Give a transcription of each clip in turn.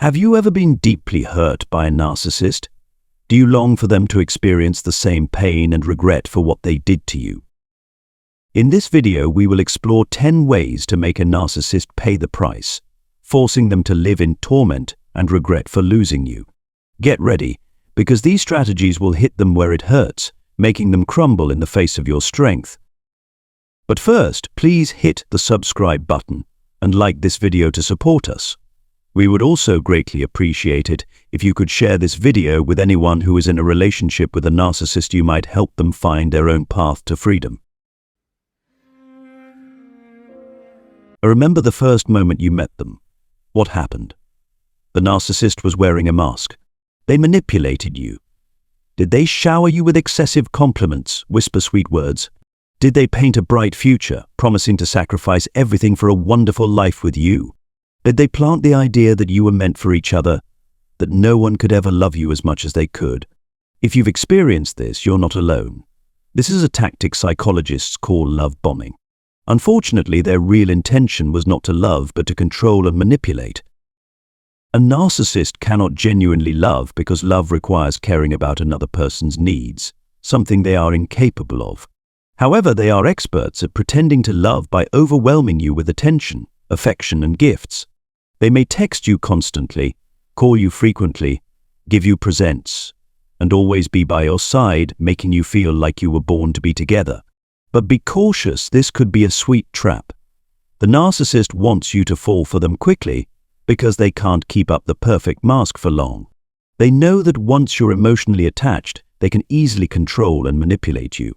Have you ever been deeply hurt by a narcissist? Do you long for them to experience the same pain and regret for what they did to you? In this video, we will explore 10 ways to make a narcissist pay the price, forcing them to live in torment and regret for losing you. Get ready, because these strategies will hit them where it hurts, making them crumble in the face of your strength. But first, please hit the subscribe button and like this video to support us. We would also greatly appreciate it if you could share this video with anyone who is in a relationship with a narcissist. You might help them find their own path to freedom. Remember the first moment you met them. What happened? The narcissist was wearing a mask. They manipulated you. Did they shower you with excessive compliments, whisper sweet words? Did they paint a bright future, promising to sacrifice everything for a wonderful life with you? Did they plant the idea that you were meant for each other, that no one could ever love you as much as they could? If you've experienced this, you're not alone. This is a tactic psychologists call love bombing. Unfortunately, their real intention was not to love, but to control and manipulate. A narcissist cannot genuinely love because love requires caring about another person's needs, something they are incapable of. However, they are experts at pretending to love by overwhelming you with attention, affection, and gifts. They may text you constantly, call you frequently, give you presents, and always be by your side, making you feel like you were born to be together. But be cautious, this could be a sweet trap. The narcissist wants you to fall for them quickly because they can't keep up the perfect mask for long. They know that once you're emotionally attached, they can easily control and manipulate you.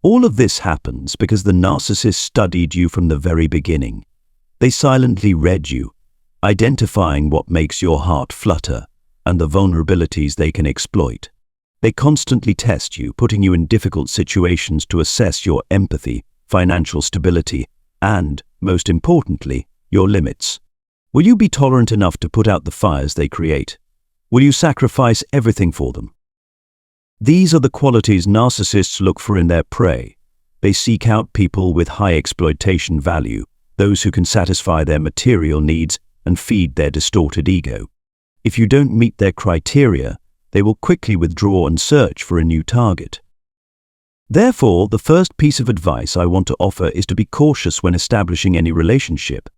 All of this happens because the narcissist studied you from the very beginning. They silently read you, identifying what makes your heart flutter and the vulnerabilities they can exploit. They constantly test you, putting you in difficult situations to assess your empathy, financial stability, and, most importantly, your limits. Will you be tolerant enough to put out the fires they create? Will you sacrifice everything for them? These are the qualities narcissists look for in their prey. They seek out people with high exploitation value, those who can satisfy their material needs and feed their distorted ego. If you don't meet their criteria, they will quickly withdraw and search for a new target. Therefore, the first piece of advice I want to offer is to be cautious when establishing any relationship.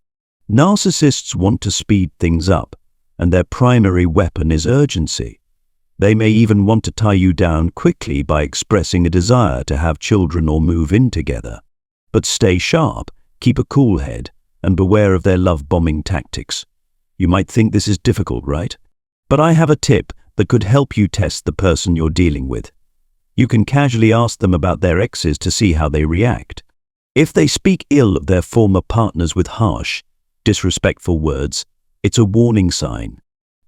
Narcissists want to speed things up, and their primary weapon is urgency. They may even want to tie you down quickly by expressing a desire to have children or move in together. But stay sharp. Keep a cool head, and beware of their love-bombing tactics. You might think this is difficult, right? But I have a tip that could help you test the person you're dealing with. You can casually ask them about their exes to see how they react. If they speak ill of their former partners with harsh, disrespectful words, it's a warning sign.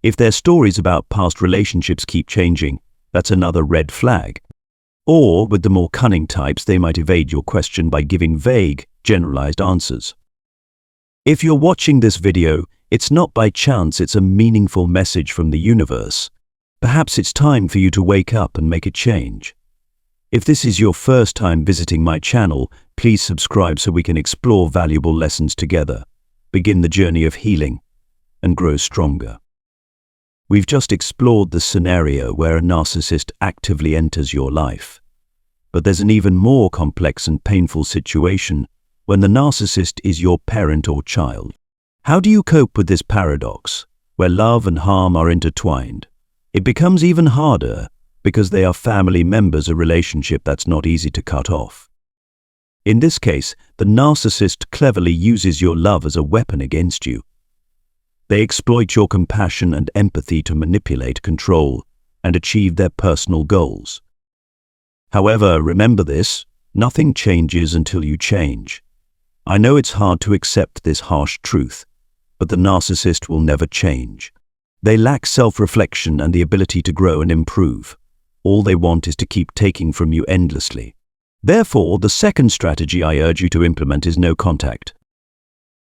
If their stories about past relationships keep changing, that's another red flag. Or, with the more cunning types, they might evade your question by giving vague, generalized answers. If you're watching this video, it's not by chance, it's a meaningful message from the universe. Perhaps it's time for you to wake up and make a change. If this is your first time visiting my channel, please subscribe so we can explore valuable lessons together, begin the journey of healing, and grow stronger. We've just explored the scenario where a narcissist actively enters your life. But there's an even more complex and painful situation when the narcissist is your parent or child. How do you cope with this paradox, where love and harm are intertwined? It becomes even harder because they are family members, a relationship that's not easy to cut off. In this case, the narcissist cleverly uses your love as a weapon against you. They exploit your compassion and empathy to manipulate, control, and achieve their personal goals. However, remember this, nothing changes until you change. I know it's hard to accept this harsh truth, but the narcissist will never change. They lack self-reflection and the ability to grow and improve. All they want is to keep taking from you endlessly. Therefore, the second strategy I urge you to implement is no contact.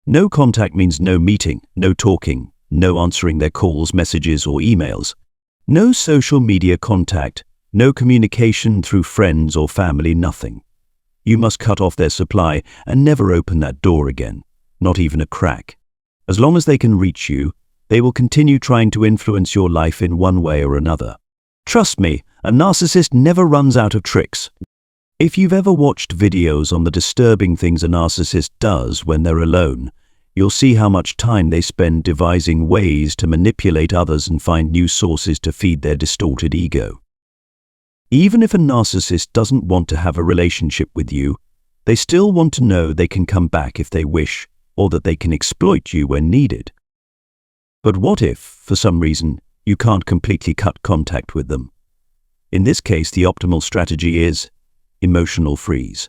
No contact means no meeting, no talking, no answering their calls, messages, or emails. No social media contact, no communication through friends or family, nothing. You must cut off their supply and never open that door again, not even a crack. As long as they can reach you, they will continue trying to influence your life in one way or another. Trust me, a narcissist never runs out of tricks. If you've ever watched videos on the disturbing things a narcissist does when they're alone, you'll see how much time they spend devising ways to manipulate others and find new sources to feed their distorted ego. Even if a narcissist doesn't want to have a relationship with you, they still want to know they can come back if they wish, or that they can exploit you when needed. But what if, for some reason, you can't completely cut contact with them? In this case, the optimal strategy is emotional freeze.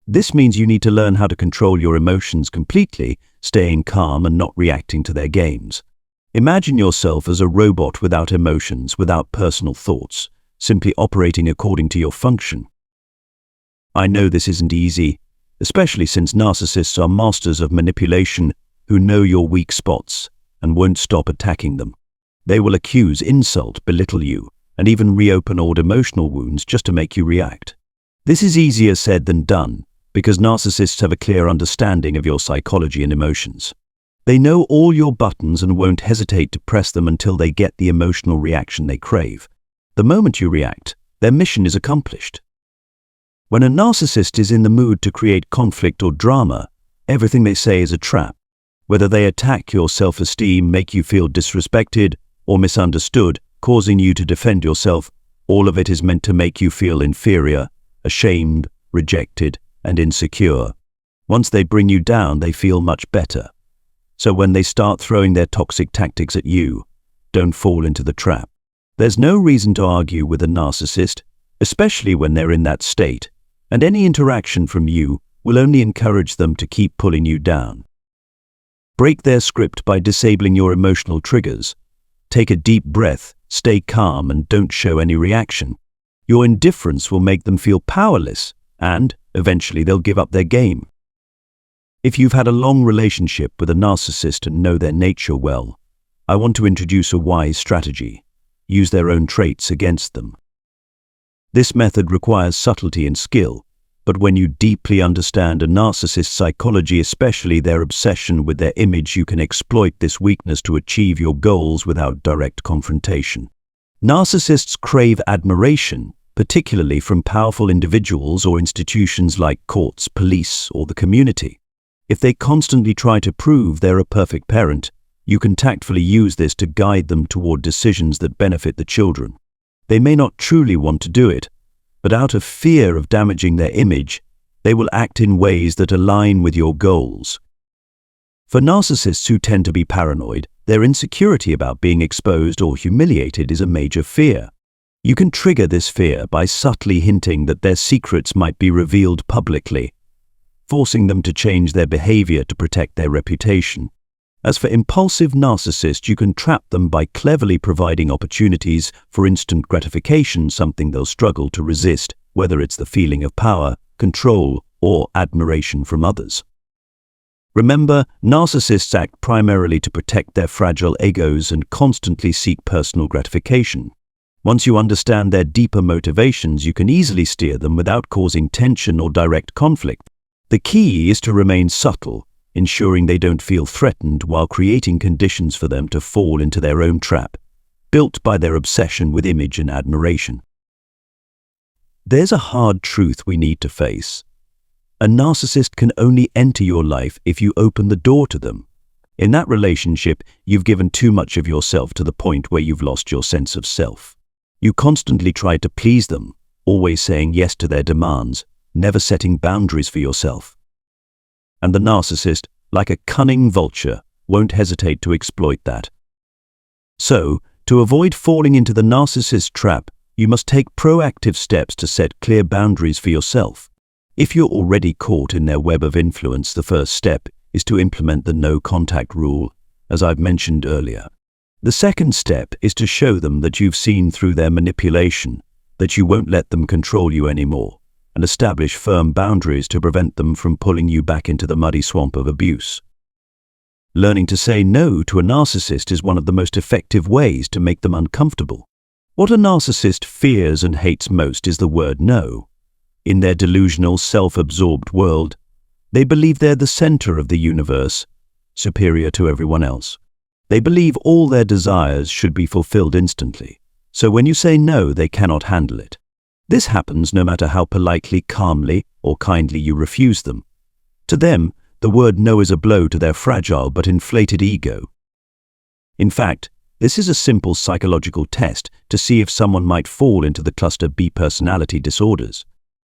This means you need to learn how to control your emotions completely, staying calm and not reacting to their games. Imagine yourself as a robot without emotions, without personal thoughts, simply operating according to your function. I know this isn't easy, especially since narcissists are masters of manipulation who know your weak spots and won't stop attacking them. They will accuse, insult, belittle you, and even reopen old emotional wounds just to make you react. This is easier said than done, because narcissists have a clear understanding of your psychology and emotions. They know all your buttons and won't hesitate to press them until they get the emotional reaction they crave. The moment you react, their mission is accomplished. When a narcissist is in the mood to create conflict or drama, everything they say is a trap. Whether they attack your self-esteem, make you feel disrespected or misunderstood, causing you to defend yourself, all of it is meant to make you feel inferior, ashamed, rejected, and insecure. Once they bring you down, they feel much better. So when they start throwing their toxic tactics at you, don't fall into the trap. There's no reason to argue with a narcissist, especially when they're in that state, and any interaction from you will only encourage them to keep pulling you down. Break their script by disabling your emotional triggers. Take a deep breath, stay calm, and don't show any reaction. Your indifference will make them feel powerless, and eventually they'll give up their game. If you've had a long relationship with a narcissist and know their nature well, I want to introduce a wise strategy. Use their own traits against them. This method requires subtlety and skill, but when you deeply understand a narcissist's psychology, especially their obsession with their image, you can exploit this weakness to achieve your goals without direct confrontation. Narcissists crave admiration, particularly from powerful individuals or institutions like courts, police, or the community. If they constantly try to prove they're a perfect parent, you can tactfully use this to guide them toward decisions that benefit the children. They may not truly want to do it, but out of fear of damaging their image, they will act in ways that align with your goals. For narcissists who tend to be paranoid, their insecurity about being exposed or humiliated is a major fear. You can trigger this fear by subtly hinting that their secrets might be revealed publicly, forcing them to change their behavior to protect their reputation. As for impulsive narcissists, you can trap them by cleverly providing opportunities for instant gratification, something they'll struggle to resist, whether it's the feeling of power, control, or admiration from others. Remember, narcissists act primarily to protect their fragile egos and constantly seek personal gratification. Once you understand their deeper motivations, you can easily steer them without causing tension or direct conflict. The key is to remain subtle, ensuring they don't feel threatened while creating conditions for them to fall into their own trap, built by their obsession with image and admiration. There's a hard truth we need to face. A narcissist can only enter your life if you open the door to them. In that relationship, you've given too much of yourself to the point where you've lost your sense of self. You constantly try to please them, always saying yes to their demands, never setting boundaries for yourself. And the narcissist, like a cunning vulture, won't hesitate to exploit that. So, to avoid falling into the narcissist trap, you must take proactive steps to set clear boundaries for yourself. If you're already caught in their web of influence, the first step is to implement the no contact rule, as I've mentioned earlier. The second step is to show them that you've seen through their manipulation, that you won't let them control you anymore, and establish firm boundaries to prevent them from pulling you back into the muddy swamp of abuse. Learning to say no to a narcissist is one of the most effective ways to make them uncomfortable. What a narcissist fears and hates most is the word no. In their delusional, self-absorbed world, they believe they're the center of the universe, superior to everyone else. They believe all their desires should be fulfilled instantly, so when you say no, they cannot handle it. This happens no matter how politely, calmly, or kindly you refuse them. To them, the word no is a blow to their fragile but inflated ego. In fact, this is a simple psychological test to see if someone might fall into the cluster B personality disorders.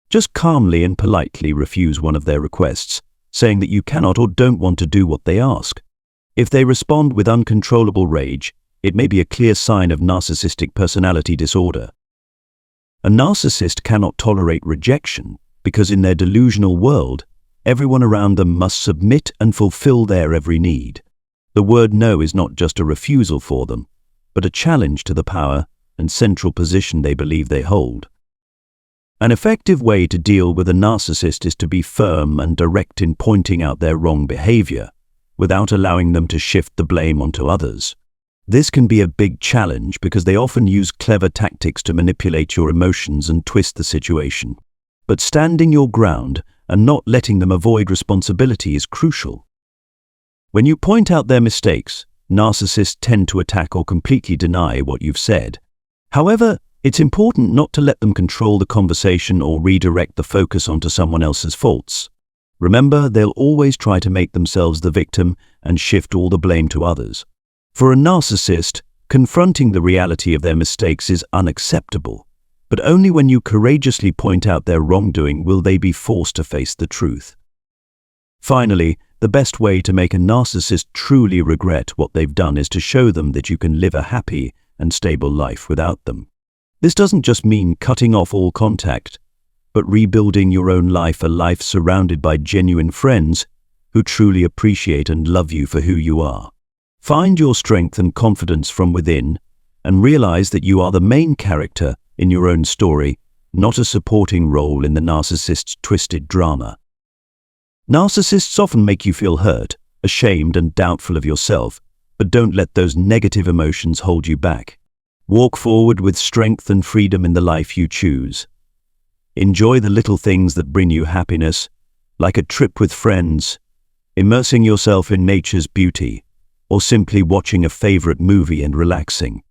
Just calmly and politely refuse one of their requests, saying that you cannot or don't want to do what they ask. If they respond with uncontrollable rage, it may be a clear sign of narcissistic personality disorder. A narcissist cannot tolerate rejection because in their delusional world, everyone around them must submit and fulfill their every need. The word no is not just a refusal for them, but a challenge to the power and central position they believe they hold. An effective way to deal with a narcissist is to be firm and direct in pointing out their wrong behavior, without allowing them to shift the blame onto others. This can be a big challenge because they often use clever tactics to manipulate your emotions and twist the situation. But standing your ground and not letting them avoid responsibility is crucial. When you point out their mistakes, narcissists tend to attack or completely deny what you've said. However, it's important not to let them control the conversation or redirect the focus onto someone else's faults. Remember, they'll always try to make themselves the victim and shift all the blame to others. For a narcissist, confronting the reality of their mistakes is unacceptable, but only when you courageously point out their wrongdoing will they be forced to face the truth. Finally, the best way to make a narcissist truly regret what they've done is to show them that you can live a happy and stable life without them. This doesn't just mean cutting off all contact, but rebuilding your own life, a life surrounded by genuine friends who truly appreciate and love you for who you are. Find your strength and confidence from within and realize that you are the main character in your own story, not a supporting role in the narcissist's twisted drama. Narcissists often make you feel hurt, ashamed, and doubtful of yourself, but don't let those negative emotions hold you back. Walk forward with strength and freedom in the life you choose. Enjoy the little things that bring you happiness, like a trip with friends, immersing yourself in nature's beauty, or simply watching a favorite movie and relaxing.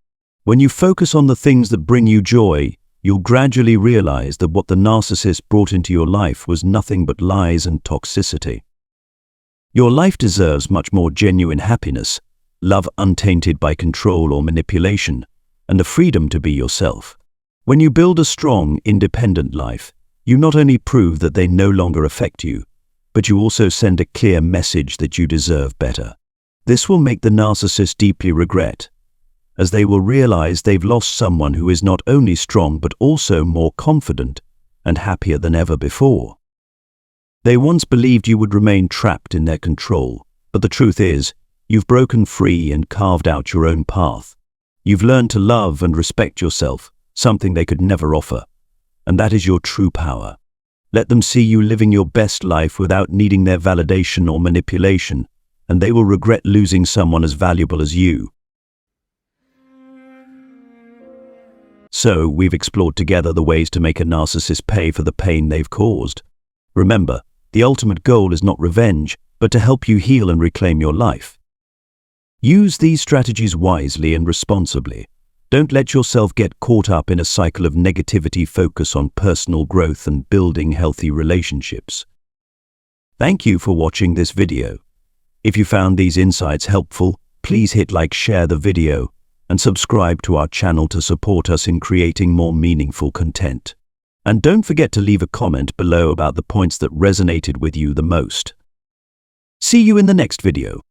When you focus on the things that bring you joy, you'll gradually realize that what the narcissist brought into your life was nothing but lies and toxicity. Your life deserves much more genuine happiness, love untainted by control or manipulation, and the freedom to be yourself. When you build a strong, independent life, you not only prove that they no longer affect you, but you also send a clear message that you deserve better. This will make the narcissist deeply regret, as they will realize they've lost someone who is not only strong but also more confident and happier than ever before. They once believed you would remain trapped in their control, but the truth is, you've broken free and carved out your own path. You've learned to love and respect yourself, something they could never offer, and that is your true power. Let them see you living your best life without needing their validation or manipulation, and they will regret losing someone as valuable as you. So, we've explored together the ways to make a narcissist pay for the pain they've caused. Remember, the ultimate goal is not revenge, but to help you heal and reclaim your life. Use these strategies wisely and responsibly. Don't let yourself get caught up in a cycle of negativity. Focus on personal growth and building healthy relationships. Thank you for watching this video. If you found these insights helpful, please hit like, share the video, and subscribe to our channel to support us in creating more meaningful content. And don't forget to leave a comment below about the points that resonated with you the most. See you in the next video.